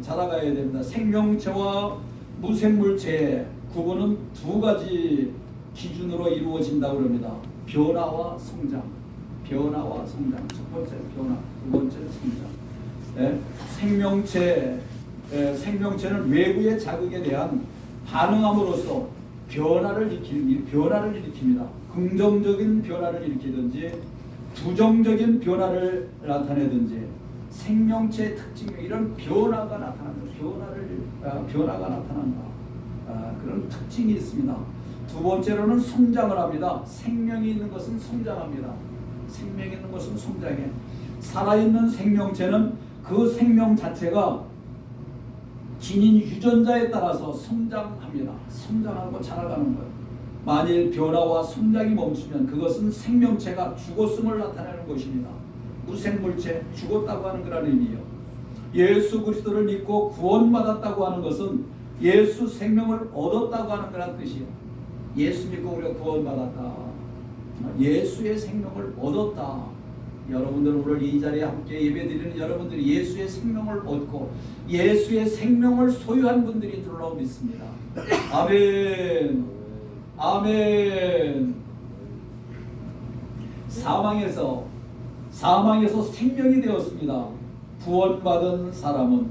자라가야 됩니다. 생명체와 무생물체의 구분은 두 가지 기준으로 이루어진다고 합니다. 변화와 성장. 변화와 성장. 첫 번째 변화, 두 번째 성장. 생명체는 외부의 자극에 대한 반응함으로써 변화를 일으킵니다. 긍정적인 변화를 일으키든지 부정적인 변화를 나타내든지 생명체의 특징 이런 변화가 나타난다. 변화가 나타난다. 그런 특징이 있습니다. 두 번째로는 성장을 합니다. 생명이 있는 것은 성장합니다. 생명이 있는 것은 성장해. 살아있는 생명체는 그 생명 자체가 지닌 유전자에 따라서 성장합니다. 성장하고 자라가는 거예요. 만일 변화와 성장이 멈추면 그것은 생명체가 죽었음을 나타내는 것입니다. 무생물체, 죽었다고 하는 그런 의미예요. 예수 그리스도를 믿고 구원받았다고 하는 것은 예수 생명을 얻었다고 하는 그런 뜻이에요. 예수 믿고 우리가 구원받았다. 예수의 생명을 얻었다. 여러분들 오늘 이 자리에 함께 예배드리는 여러분들이 예수의 생명을 얻고 예수의 생명을 소유한 분들인 줄로 믿습니다. 아멘. 아멘. 사망에서 생명이 되었습니다. 구원받은 사람은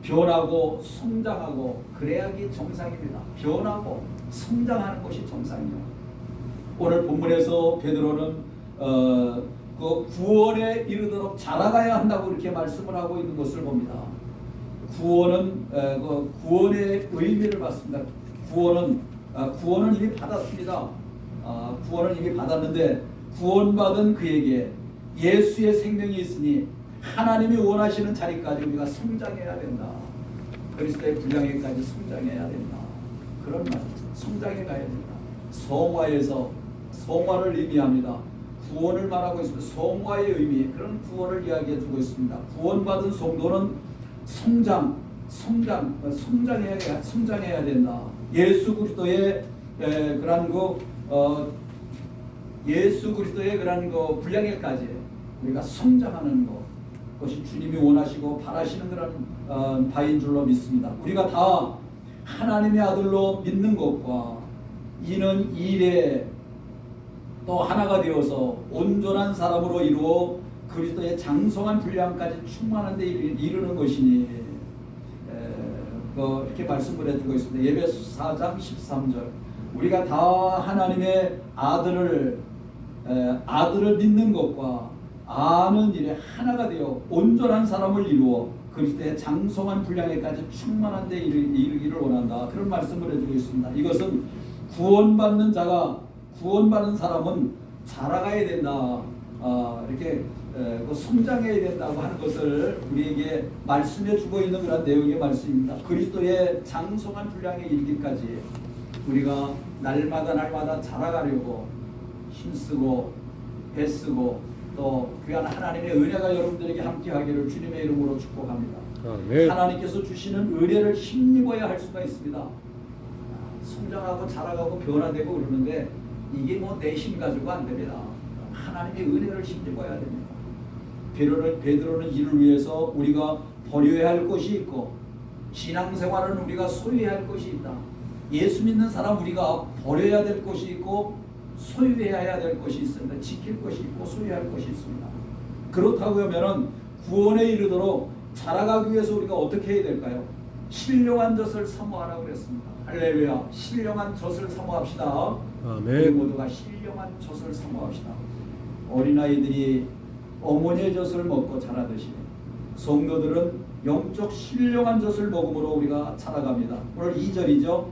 변하고 성장하고 그래야기 정상입니다. 변하고 성장하는 것이 정상이에요. 오늘 본문에서 베드로는 그 구원에 이르도록 자라가야 한다고 이렇게 말씀을 하고 있는 것을 봅니다. 구원은 구원의 의미를 받습니다. 구원은 이미 받았습니다. 구원은 이미 받았는데 구원받은 그에게 예수의 생명이 있으니 하나님이 원하시는 자리까지 우리가 성장해야 된다. 그리스도의 분량에까지 성장해야 된다. 그런 말, 성장해 가야 된다. 성화를 의미합니다. 구원을 말하고 있습니다. 성화의 의미, 그런 구원을 이야기해 주고 있습니다. 구원받은 성도는 성장해야 된다. 예수 그리스도의 그런 분량에까지 우리가 성장하는 것이 주님이 원하시고 바라시는 그런 바인 줄로 믿습니다. 우리가 다 하나님의 아들로 믿는 것과 이는 일에 또 하나가 되어서 온전한 사람으로 이루어 그리스도의 장성한 분량까지 충만한 데 이르는 것이니 이렇게 말씀을 해주고 있습니다. 예배소 4장 13절 우리가 다 하나님의 아들을 믿는 것과 아는 일에 하나가 되어 온전한 사람을 이루어 그리스도의 장성한 분량에까지 충만한 데 이르기를 원한다. 그런 말씀을 해주고 있습니다. 이것은 구원받는 사람은 자라가야 된다. 이렇게 성장해야 된다고 하는 것을 우리에게 말씀해 주고 있는 그런 내용의 말씀입니다. 그리스도의 장성한 분량에 이르기까지 우리가 날마다 자라가려고 힘쓰고 애쓰고 또 귀한 하나님의 은혜가 여러분들에게 함께하기를 주님의 이름으로 축복합니다. 네. 하나님께서 주시는 은혜를 힘입어야 할 수가 있습니다. 성장하고 자라가고 변화되고 그러는데 이게 내 힘 가지고 안 됩니다. 하나님의 은혜를 힘입어야 됩니다. 베드로는 이를 위해서 우리가 버려야 할 것이 있고 신앙생활은 우리가 소유해야 할 것이 있다. 예수 믿는 사람 우리가 버려야 될 것이 있고 소유해야 될 것이 있습니다. 지킬 것이 있고 소유할 것이 있습니다. 그렇다고 하면은 구원에 이르도록 자라가기 위해서 우리가 어떻게 해야 될까요? 신령한 젖을 사모하라고 그랬습니다. 할렐루야. 신령한 젖을 사모합시다. 아멘. 우리 모두가 신령한 젖을 사모합시다. 어린아이들이 어머니의 젖을 먹고 자라듯이 성도들은 영적 신령한 젖을 먹음으로 우리가 자라갑니다. 오늘 2절이죠.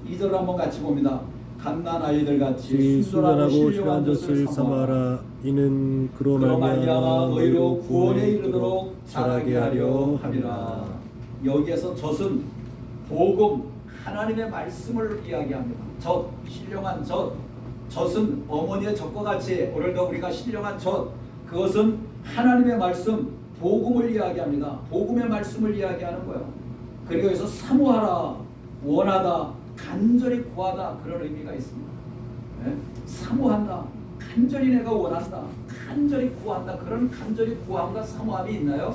2절을 한번 같이 봅니다. 갓난 아이들 같이 순전하고 신령한 젖을 삼아라. 이는 그로 말미암아 너희로 구원에 이르도록 자라게 하려 함이라. 여기에서 젖은 복음, 하나님의 말씀을 이야기합니다. 젖, 신령한 젖은 어머니의 젖과 같이 오늘도 우리가 신령한 젖, 그것은 하나님의 말씀, 복음을 이야기합니다. 복음의 말씀을 이야기하는 거예요. 그리고 여기서 사모하라, 원하다, 간절히 구하다, 그런 의미가 있습니다. 사모한다, 간절히 내가 원한다, 간절히 구한다, 그런 간절히 구함과 사모함이 있나요?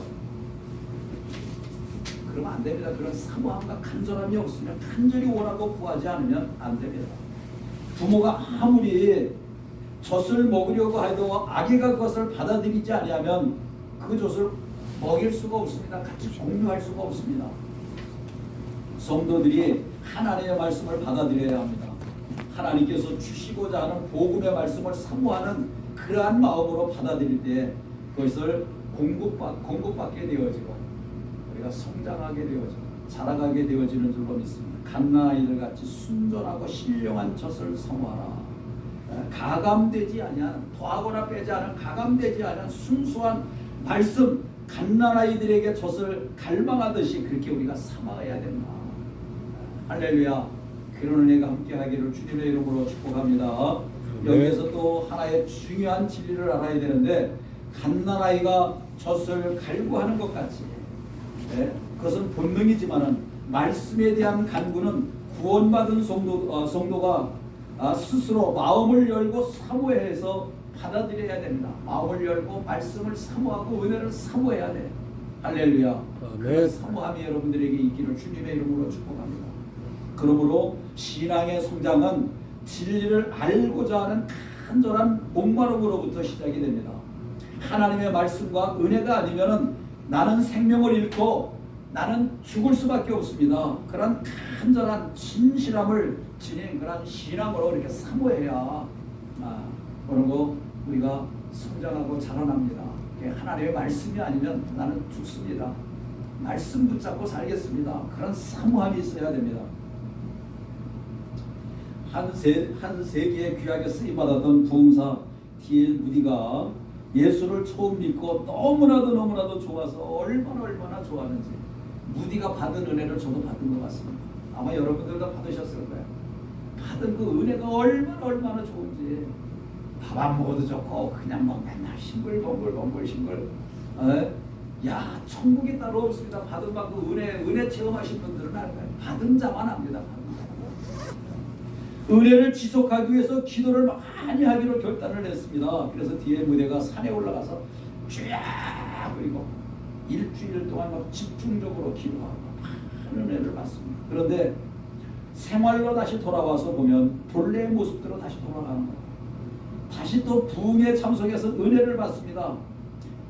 그러면 안 됩니다. 그런 사모함과 간절함이 없으면, 간절히 원하고 구하지 않으면 안 됩니다. 부모가 아무리 젖을 먹으려고 해도 아기가 그것을 받아들이지 아니하면 그 젖을 먹일 수가 없습니다. 같이 공유할 수가 없습니다. 성도들이 하나님의 말씀을 받아들여야 합니다. 하나님께서 주시고자 하는 복음의 말씀을 사모하는 그러한 마음으로 받아들일 때 그것을 공급받게 되어지고 우리가 성장하게 되어지고 자라가게 되어지는 줄로 믿습니다. 갓난아이들 같이 순전하고 신령한 젖을 사모하라. 가감되지 아니한, 더하거나 빼지 않은, 가감되지 않은 순수한 말씀, 갓난아이들에게 젖을 갈망하듯이 그렇게 우리가 삼아야 된다. 할렐루야. 그런 은혜가 함께하기를 주님의 이름으로 축복합니다. 여기에서 또 하나의 중요한 진리를 알아야 되는데, 갓난아이가 젖을 갈구하는 것 같이, 그것은 본능이지만은 말씀에 대한 간구는 구원받은 성도가 스스로 마음을 열고 사모해서 받아들여야 됩니다. 마음을 열고 말씀을 사모하고 은혜를 사모해야 돼. 할렐루야. 그 사모함이 여러분들에게 있기를 주님의 이름으로 축복합니다. 그러므로 신앙의 성장은 진리를 알고자 하는 간절한 목마름으로부터 시작이 됩니다. 하나님의 말씀과 은혜가 아니면은 나는 생명을 잃고 나는 죽을 수밖에 없습니다. 그런 간절한 진실함을 지닌 그런 신앙으로 이렇게 사모해야 어느 거 우리가 성장하고 자라납니다. 하나님의 말씀이 아니면 나는 죽습니다. 말씀 붙잡고 살겠습니다. 그런 사모함이 있어야 됩니다. 한 세기에 귀하게 쓰임받았던 부흥사 D.L. 무디가 예수를 처음 믿고 너무나도 좋아서 얼마나 좋아하는지, 무디가 받은 은혜를 저도 받은 것 같습니다. 아마 여러분들도 받으셨을 거예요. 받은 그 은혜가 얼마나 좋은지, 밥 안 먹어도 좋고 그냥 뭐 맨날 싱글벙글 야, 천국이 따로 없습니다. 받은 그 은혜 체험하신 분들은 알 거예요. 받은 자만 압니다. 은혜를 지속하기 위해서 기도를 많이 하기로 결단을 했습니다. 그래서 뒤에 무대가 산에 올라가서 쫙 그리고 일주일 동안 막 집중적으로 기도하고 많은 은혜를 받습니다. 그런데 생활로 다시 돌아와서 보면 본래의 모습대로 다시 돌아가는 거예요. 다시 또 부흥에 참석해서 은혜를 받습니다.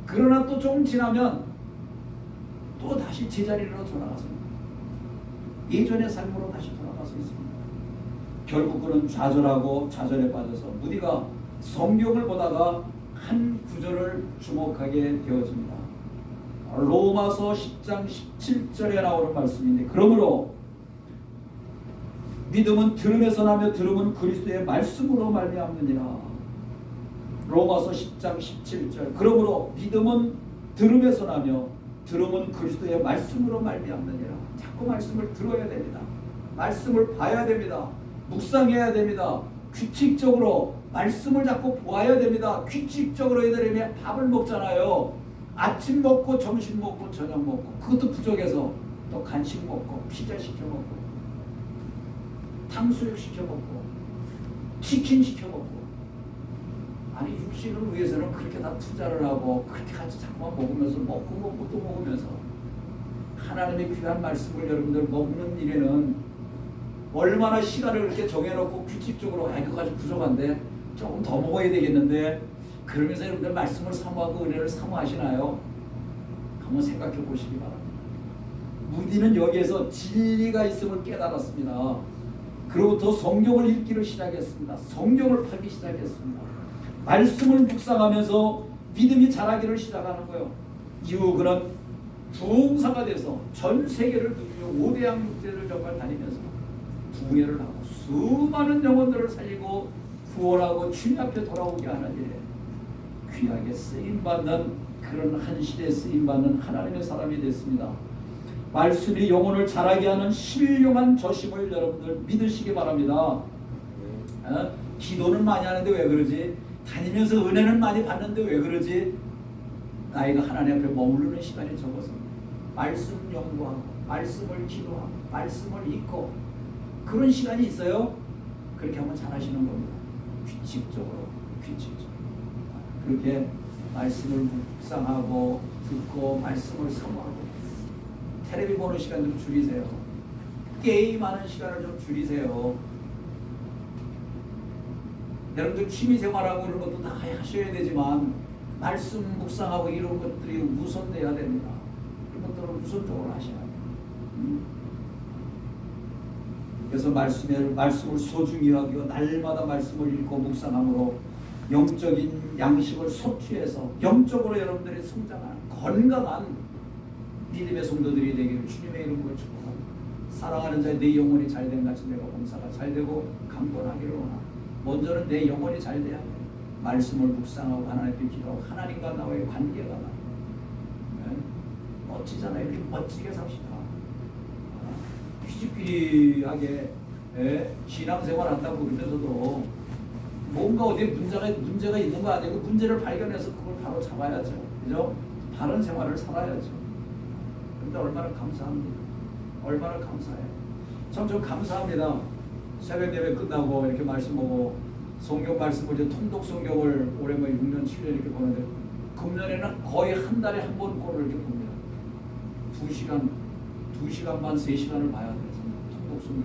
그러나 또 좀 지나면 또 다시 제자리로 돌아갔습니다. 예전의 삶으로 다시 돌아가서 있습니다. 결국 그는 좌절에 빠져서 무디가 성경을 보다가 한 구절을 주목하게 되어집니다. 로마서 10장 17절에 나오는 말씀인데, 그러므로 믿음은 들음에서 나며 들음은 그리스도의 말씀으로 말미암느니라. 로마서 10장 17절. 그러므로 믿음은 들음에서 나며 들음은 그리스도의 말씀으로 말미암느니라. 자꾸 말씀을 들어야 됩니다. 말씀을 봐야 됩니다. 묵상해야 됩니다. 규칙적으로 말씀을 자꾸 보아야 됩니다. 규칙적으로 애들이 밥을 먹잖아요. 아침 먹고 점심 먹고 저녁 먹고, 그것도 부족해서 또 간식 먹고 피자 시켜 먹고 탕수육 시켜 먹고 치킨 시켜 먹고, 아니 육신을 위해서는 그렇게 다 투자를 하고 그렇게 같이 자꾸만 먹으면서 먹고 또 먹으면서 하나님의 귀한 말씀을 여러분들 먹는 일에는 얼마나 시간을 그렇게 정해놓고 규칙적으로 이거까지 부족한데 조금 더 먹어야 되겠는데, 그러면서 여러분들 말씀을 사모하고 은혜를 사모하시나요? 한번 생각해 보시기 바랍니다. 무디는 여기에서 진리가 있음을 깨달았습니다. 그로부터 성경을 읽기를 시작했습니다. 성경을 팔기 시작했습니다. 말씀을 묵상하면서 믿음이 자라기를 시작하는 거예요. 이후 그는 부흥사가 돼서 전 세계를 누비며 5대양 6대를 정말 다니면서 부흥회를 하고 수많은 영혼들을 살리고 구원하고 주님 앞에 돌아오게 하는 일에 귀하게 쓰임받는, 그런 한 시대에 쓰임받는 하나님의 사람이 됐습니다. 말씀이 영혼을 자라게 하는 신령한 저심을 여러분들 믿으시기 바랍니다. 기도는 많이 하는데 왜 그러지? 다니면서 은혜는 많이 받는데 왜 그러지? 나이가 하나님 앞에 머무르는 시간이 적어서 말씀 연구하고 말씀을 기도하고 말씀을 읽고 그런 시간이 있어요. 그렇게 하면 잘하시는 겁니다. 규칙적으로 그렇게 말씀을 묵상하고 듣고 말씀을 사모하고 텔레비 보는 시간 좀 줄이세요. 게임하는 시간을 좀 줄이세요. 여러분들 취미생활하고 이런 것도 다 하셔야 되지만 말씀 묵상하고 이런 것들이 우선돼야 됩니다. 그런 것들을 우선적으로 하셔야 돼요. 그래서 말씀을 소중히 여기고 날마다 말씀을 읽고 묵상함으로 영적인 양식을 섭취해서 영적으로 여러분들이 성장하는 건강한 믿음의 성도들이 되기를 주님의 이름으로 축복합니다. 사랑하는 자의 내 영혼이 잘된 같이 내가 봉사가 잘되고 강건하기를 원하노라. 먼저는 내 영혼이 잘돼야 돼. 말씀을 묵상하고 하나님 앞에 기도하고 하나님과 나와의 관계가 나. 네? 멋지잖아요. 이렇게 멋지게 삽시다. 휘지귀하게 신앙생활 한다고 그러면서도 뭔가 어디에 문제가 있는 거 아니고 문제를 발견해서 그걸 바로 잡아야죠. 그죠? 바른 생활을 살아야죠. 근데 얼마나 감사합니다. 얼마나 감사해요. 참 감사합니다. 새벽 예배 끝나고 이렇게 말씀 보고 성경 말씀을 이제 통독 성경을 올해 6년 7년 이렇게 보는데 금년에는 거의 한 달에 한 번 꼴을 이렇게 봅니다. 2시간 반 3시간을 봐야 돼요. 통독 성경.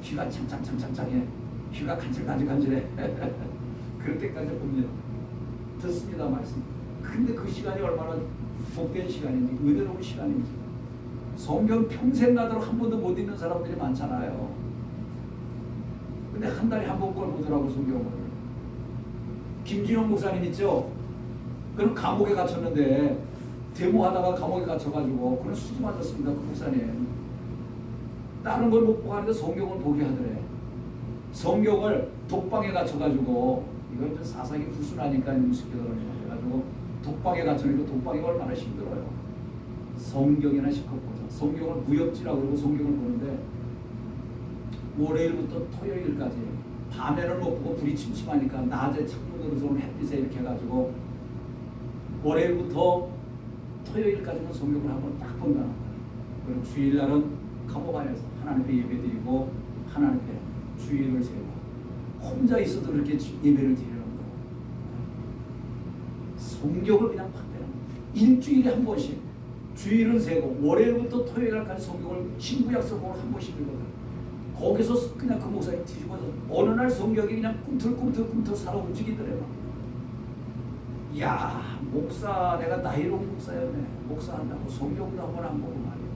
귀가 창창해. 귀가 간질간질해. 그럴 때까지 봅니다. 듣습니다 말씀. 근데 그 시간이 얼마나 복된 시간인지 은혜로운 시간인지. 성경 평생 가도록 한 번도 못 읽는 사람들이 많잖아요. 근데 한 달에 한 번 걸 보더라고 성경을. 김진영 목사님 있죠? 그럼 감옥에 갇혔는데 데모하다가 감옥에 갇혀가지고 그런 수지 맞았습니다. 그 목사님. 다른 걸 못 보고 하는데 성경을 보게 하더래. 성경을 독방에 갇혀가지고 이건 좀 사상이 불순하니까 무식해더라고요. 그래가지고 독방에 갇혀니까 독방이 얼마나 힘들어요. 성경이나 실컷 보자. 성경을 무협지라고 그러고 성경을 보는데 월요일부터 토요일까지 밤에는 못 보고 불이 침침하니까 낮에 창문으로 들어오는 햇빛에 이렇게 해가지고 월요일부터 토요일까지는 성경을 한번 딱 본다는 거예요. 그리고 주일날은 감옥 안에서 하나님께 예배드리고 하나님께 주일을 세우고 혼자 있어도 그렇게 예배를 드리는 거예요. 성경을 그냥 팍 빼는 거예요. 일주일에 한 번씩 주일은 세고 월요일부터 토요일까지 성경을 신구약 성경을 한 번씩 읽어요. 거기서 그냥 그 목사님 뒤집어서 어느 날 성경이 그냥 꿈틀꿈틀 살아 움직이더래요. 이야 목사 내가 나이로운 목사였네. 목사한다고 성경도 한 번 안 보고 말이야.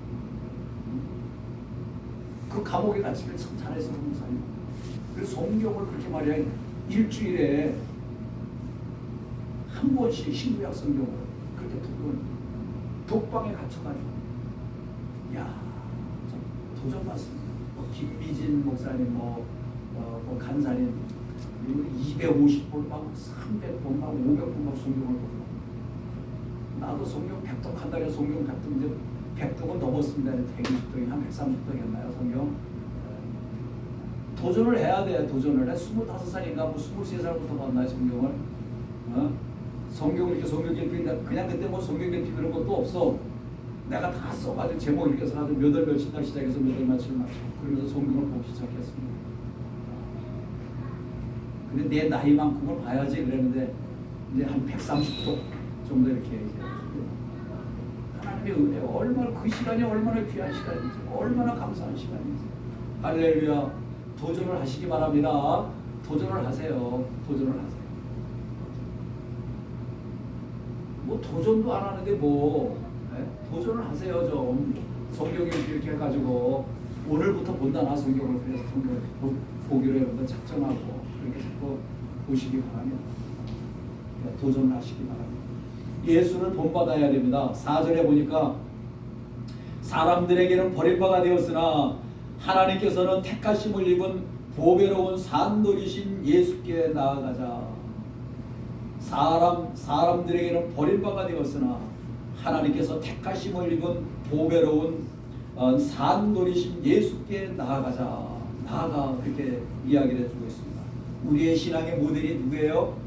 그 감옥에 갇히길 참 잘했어 그 목사님. 그 성경을 그렇게 말이야 일주일에 한 번씩 신구약 성경을 그렇게 독방에 갇혀가지고 이야 참 도전 받습니다. 김미진 목사님, 간사님, 250번, 막 300번, 막 500번 막 성경을 보고 나도 성경 100독 한 달에 성경 100독 이제 100독은 넘었습니다. 120독이 한 130독이었나요 성경? 도전을 해야 돼. 도전을 해. 25살인가 뭐 23살부터 봤나요 성경을? 성경을 이렇게 성경 읽기 그냥 그때 뭐 성경 읽기 그런 것도 없어. 내가 다 써가지고 제목 이렇게 써가지고 몇 월 며칠 날 시작해서 몇 월 며칠 맞춰 그러면서 성경을 보기 시작했습니다. 근데 내 나이만큼을 봐야지 그랬는데 이제 한 130도 정도 이렇게 이제 하나님의 은혜가 얼마나 그 시간이 얼마나 귀한 시간인지 얼마나 감사한 시간인지 할렐루야. 도전을 하시기 바랍니다. 도전을 하세요. 도전을 하세요. 뭐 도전도 안 하는데 뭐 도전을 하세요. 좀 성경을 이렇게 해가지고 오늘부터 본다나 성경을 그래서 성경을 보기로 여러분들 작정하고 그렇게 자꾸 보시기 바랍니다. 도전을 하시기 바랍니다. 예수를 본받아야 됩니다. 4절에 보니까 사람들에게는 버림바가 되었으나 하나님께서는 택하심을 입은 보배로운 산돌이신 예수께 나아가자. 사람들에게는 버림바가 되었으나 하나님께서 택하심을 입은 보배로운 산돌이신 예수께 나아가자. 나아가 그렇게 이야기를 해주고 있습니다. 우리의 신앙의 모델이 누구예요?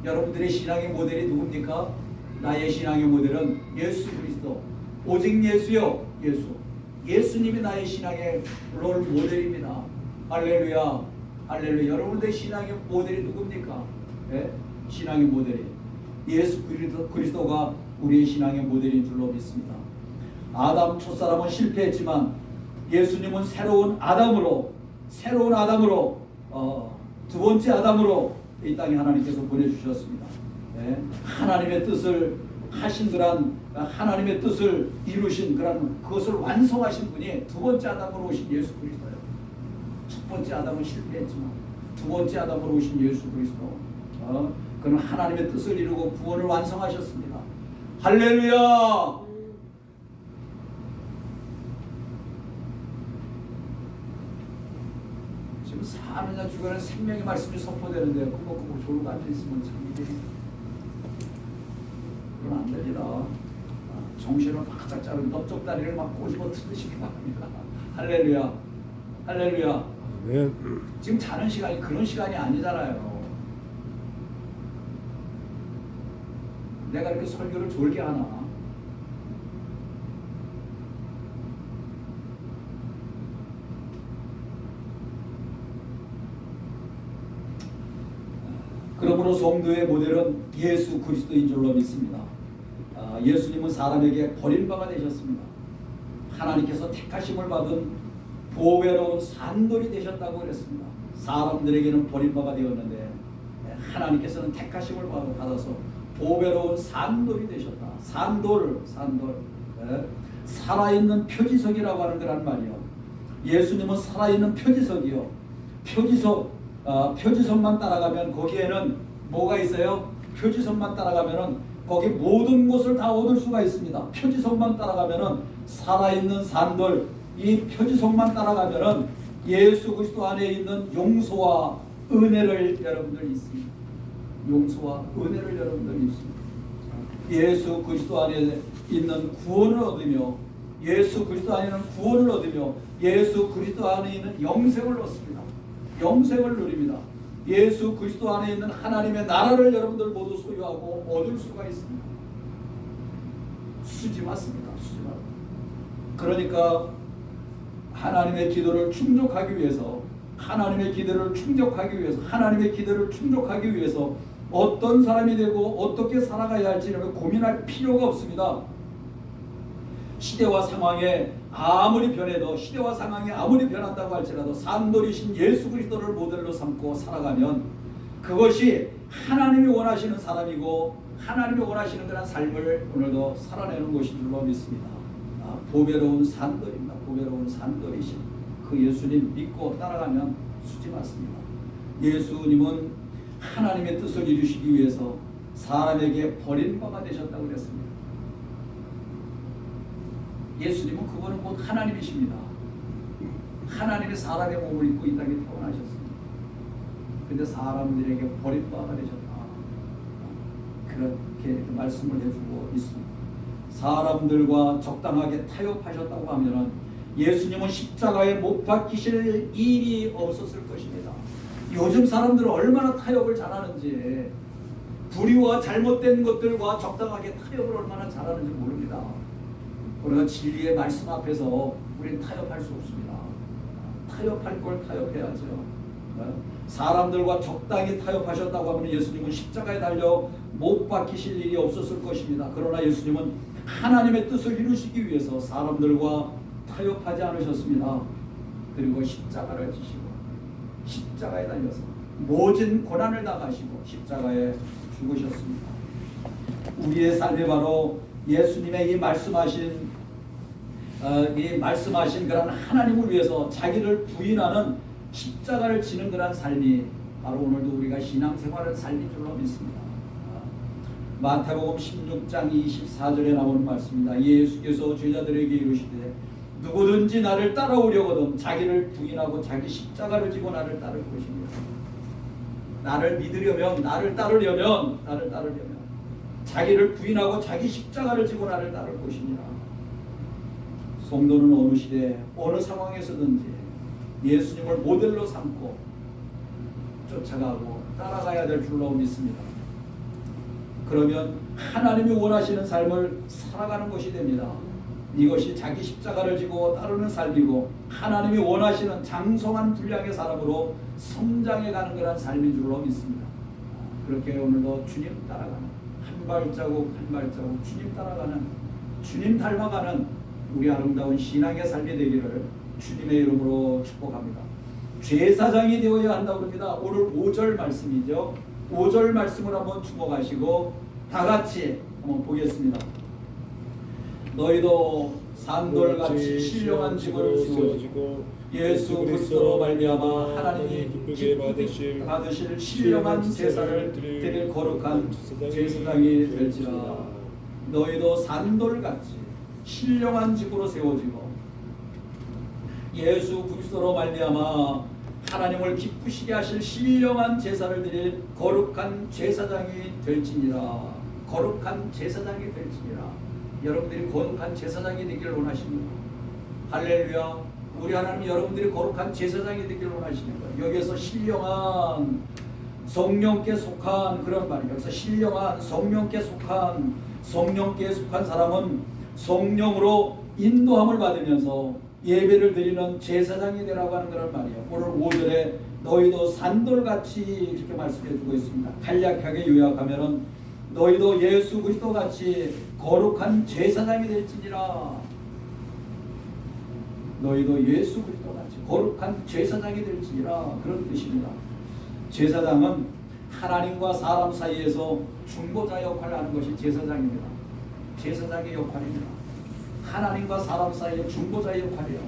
여러분들의 신앙의 모델이 누굽니까? 나의 신앙의 모델은 예수 그리스도. 오직 예수요. 예수님이 나의 신앙의 롤 모델입니다. 할렐루야. 할렐루야. 여러분들의 신앙의 모델이 누굽니까? 네? 신앙의 모델이 예수 그리스도가 우리의 신앙의 모델인 줄로 믿습니다. 아담 첫사람은 실패했지만 예수님은 새로운 아담으로 두 번째 아담으로 이 땅에 하나님께서 보내주셨습니다. 네. 하나님의 뜻을 하신 하나님의 뜻을 이루신 그것을 완성하신 분이 두 번째 아담으로 오신 예수 그리스도예요. 첫 번째 아담은 실패했지만 두 번째 아담으로 오신 예수 그리스도, 그는 하나님의 뜻을 이루고 구원을 완성하셨습니다. 할렐루야! 지금 사느냐 죽어는 생명의 말씀이 선포되는데 그거 졸고 앉아있으면 참 이게 그건 안 됩니다. 정신을 바짝 자른 넓적다리를 막 꼬집어 틀으시기 바랍니다. 할렐루야, 할렐루야. 네. 지금 자는 시간이 그런 시간이 아니잖아요. 내가 이렇게 설교를 졸게 하나? 그러므로 성도의 모델은 예수 그리스도인 줄로 믿습니다. 예수님은 사람에게 버림받아 되셨습니다. 하나님께서 택하심을 받은 보배로운 산돌이 되셨다고 그랬습니다. 사람들에게는 버림받아 되었는데 하나님께서는 택하심을 받아서 보배로운 산돌이 되셨다. 산돌. 살아있는 표지석이라고 하는 거란 말이요. 예수님은 살아있는 표지석이요. 표지석만 따라가면 거기에는 뭐가 있어요? 표지석만 따라가면은 거기 모든 것을 다 얻을 수가 있습니다. 표지석만 따라가면은 살아있는 산돌, 이 표지석만 따라가면은 예수 그리스도 안에 있는 용서와 은혜를 여러분들 있습니다. 용서와 은혜를 여러분들 있습니다. 예수 그리스도 안에 있는 구원을 얻으며 예수 그리스도 안에 있는 구원을 얻으며 예수 그리스도 안에 있는 영생을 얻습니다. 영생을 누립니다. 예수 그리스도 안에 있는 하나님의 나라를 여러분들 모두 소유하고 얻을 수가 있습니다. 수지 맞습니다. 수지 맞. 그러니까 하나님의 기도를 충족하기 위해서 하나님의 기도를 충족하기 위해서 어떤 사람이 되고 어떻게 살아가야 할지를 고민할 필요가 없습니다. 시대와 상황이 아무리 변한다고 할지라도 산돌이신 예수 그리스도를 모델로 삼고 살아가면 그것이 하나님이 원하시는 사람이고 하나님이 원하시는 그런 삶을 오늘도 살아내는 것인 줄로 믿습니다. 보배로운 산돌입니다. 보배로운 산돌이신 그 예수님 믿고 따라가면 수지 맞습니다. 예수님은 하나님의 뜻을 이루시기 위해서 사람에게 버림받아 되셨다고 그랬습니다. 예수님은 그분은 곧 하나님이십니다. 하나님이 사람의 몸을 입고 이 땅에 태어나셨습니다. 그런데 사람들에게 버림받아 되셨다. 그렇게 말씀을 해주고 있습니다. 사람들과 적당하게 타협하셨다고 하면은 예수님은 십자가에 못 박히실 일이 없었을 것입니다. 요즘 사람들은 얼마나 타협을 잘하는지, 불의와 잘못된 것들과 적당하게 타협을 얼마나 잘하는지 모릅니다. 우리가 진리의 말씀 앞에서 우리는 타협할 수 없습니다. 타협할 걸 타협해야죠. 사람들과 적당히 타협하셨다고 하면 예수님은 십자가에 달려 못 박히실 일이 없었을 것입니다. 그러나 예수님은 하나님의 뜻을 이루시기 위해서 사람들과 타협하지 않으셨습니다. 그리고 십자가를 지시고 십자가에 달려서 모진 고난을 당하시고 십자가에 죽으셨습니다. 우리의 삶이 바로 예수님의 이 말씀하신 그런 하나님을 위해서 자기를 부인하는 십자가를 지는 그런 삶이 바로 오늘도 우리가 신앙생활을 삶인 줄로 믿습니다. 마태복음 16장 24절에 나오는 말씀입니다. 예수께서 제자들에게 이르시되 누구든지 나를 따라오려거든 자기를 부인하고 자기 십자가를 지고 나를 따를 것입니다. 나를 믿으려면, 나를 따르려면 자기를 부인하고 자기 십자가를 지고 나를 따를 것이니라. 성도는 어느 시대 어느 상황에서든지 예수님을 모델로 삼고 쫓아가고 따라가야 될 줄로 믿습니다. 그러면 하나님이 원하시는 삶을 살아가는 것이 됩니다. 이것이 자기 십자가를 지고 따르는 삶이고 하나님이 원하시는 장성한 분량의 사람으로 성장해가는 그런 삶인 줄로 믿습니다. 그렇게 오늘도 주님 따라가는 한 발자국 주님 따라가는, 주님 닮아가는 우리 아름다운 신앙의 삶이 되기를 주님의 이름으로 축복합니다. 제사장이 되어야 한다고 합니다. 오늘 5절 말씀이죠. 5절 말씀을 한번 주목하시고 다 같이 한번 보겠습니다. 너희도 산돌같이 신령한 직을 세워지고 예수 그리스도로 말미암아 하나님이 기쁘게 받으실 신령한 제사를 드릴 거룩한 제사장이 될지라. 너희도 산돌같이 신령한 직으로 세워지고 예수 그리스도로 말미암아 하나님을 기쁘시게 하실 신령한 제사를 드릴 거룩한 제사장이 될지니라. 거룩한 제사장이 될지니라. 여러분들이 거룩한 제사장이 되기를 원하십니다. 할렐루야. 우리 하나님 여러분들이 거룩한 제사장이 되기를 원하시는 거예요. 여기에서 신령한 성령께 속한 그런 말이에요. 그래서 신령한 성령께 속한 사람은 성령으로 인도함을 받으면서 예배를 드리는 제사장이 되라고 하는 그런 말이에요. 오늘 5절에 너희도 산돌같이 이렇게 말씀해 주고 있습니다. 간략하게 요약하면은 너희도 예수 그리스도 같이 거룩한 제사장이 될지니라. 너희도 예수 그리스도 같이 거룩한 제사장이 될지니라. 그런 뜻입니다. 제사장은 하나님과 사람 사이에서 중보자 역할을 하는 것이 제사장입니다. 제사장의 역할입니다. 하나님과 사람 사이의 중보자의 역할이에요.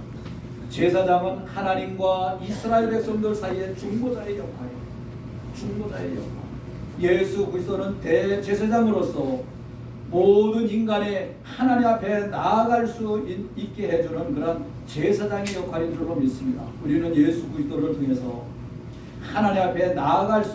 제사장은 하나님과 이스라엘 백성들 사이의 중보자의 역할이에요. 중보자의 역할. 예수 그리스도는 대제사장으로서 모든 인간의 하나님 앞에 나아갈 수 있게 해주는 그런 제사장의 역할인 줄로 믿습니다. 우리는 예수 그리스도를 통해서 하나님 앞에 나아갈 수